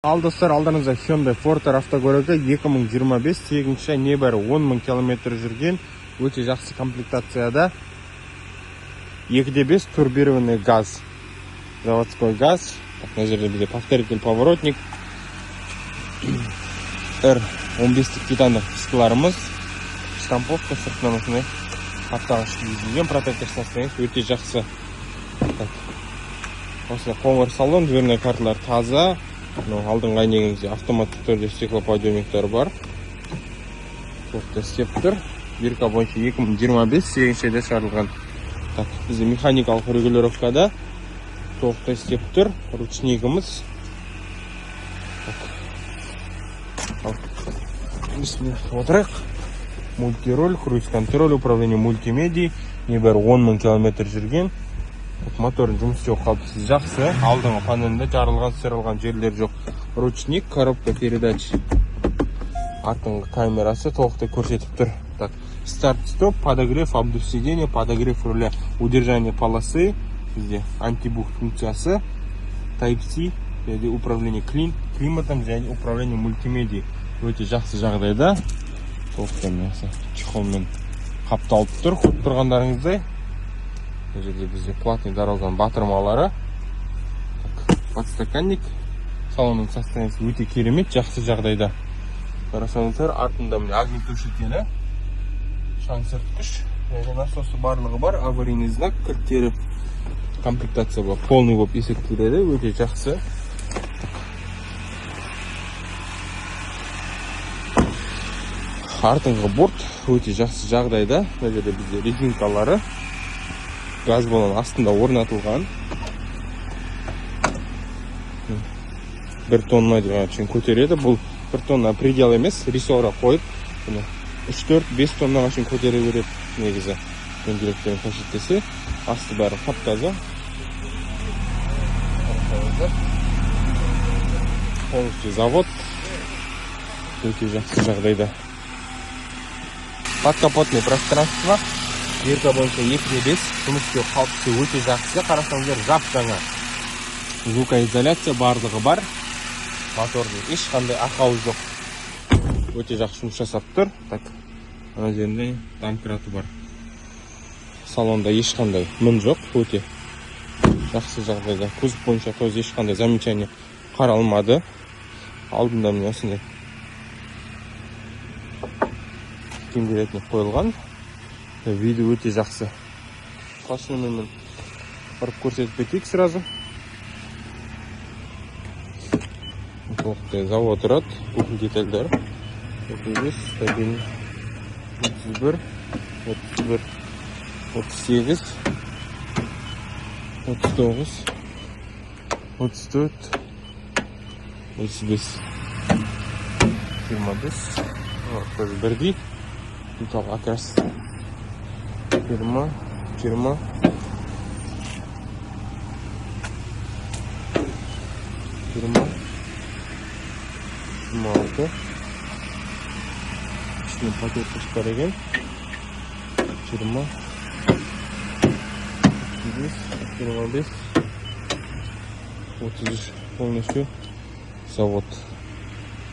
Ал достар, алдыңызда Hyundai Forter автокөлігі 2025 8-ші небәрі 10 000 км жүрген, өте жақсы комплектацияда. 2/5 турбированный газ, заводской газ. Мына жерде бізде повторитель поворотник, R15 титандық дискіларымыз, штамповка сыртынан осындай қаптағыш киізілген, протектор состояниясы өте жақсы. Осындай қоңыр салон, дверной карталар таза. Алдыңғы айнегіңізде автоматты түрде стеклоподъемниктер бар. Тоқты істеп тұр. Бирка бойынша 2025 8-шіде шығарылған. Бізде механикалық регулировкада тоқты істеп тұр. Ручнигіміз. Отырайық. Мультироль, круиз-контроль, управление мультимедией. Небәрі 10 000 км жүрген. Моторын жұмыс жоқ, қалыпсыз жақсы. Алдыңғы панелінде жарылған, сырылған жерлер жоқ. Ручник, коробка передач. Артыңғы камерасы толықтай көрсетіп тұр. Старт-стоп, подогрев, обдув сиденья, подогрев руля, удержание полосы. Бізде антибух функциясы, Type-C, управление климатом және управление мультимедией. Өте жақсы жағдайда. Толықтай чехолмен қапталып тұр. Көріп тұрғандарыңыздай. Бұл жерде бізде платный дороган батырмалары. Подстаканник. Салонның состояниясы өте керемет, жақсы жағдайда. Қарасаңыздар, артында міне огнетушителі, шаңсыртқыш, насосы барлығы бар, аварийный знак, кілттері комплектация бар, полный болып есептеледі, өте жақсы. Артыңғы борт өте жақсы жағдайда. Бұл жерде бізде резинкалары газ баллон астында орнатылған. 1 тонна үшін көтереді. Бұл 1 тонна предел емес, рессора қойып, 3-4-5 тоннаға үшін көтере береді. Негізі дөңгелектерін көрсетсе, асты бәрі қап-таза. Полностью завод. Өте жақсы жағдайда. Подкапотный пространство. Бирка бойынша 2/5, жұмыс істеу қауіпсіздігі өте жақсы. Қарасаңыздар, жап-жаңа. Звукоизоляция барлығы бар. Мотордың ешқандай ақауы жоқ. Өте жақсы жұмыс жасап тұр. Ана жерінде домкраты бар. Салонда ешқандай мін жоқ, өте жақсы жағдайда. Кузов бойынша тоз ешқандай замечание қаралмады. Алдында міне осындай кеңгеретіне қойылған. Видео өте жақсы. Қашынымен барып көрсетіп кетейік сразу. Завод тұрады, бүкіл детальдар. 35, стабильный. 31, 31, 38, 39, 34, 35, 25. Тоже бірдей. Металл окрас. 20, 20, 26. Ішіне пакетті шығареген. 20, 25, 33. Полностью завод.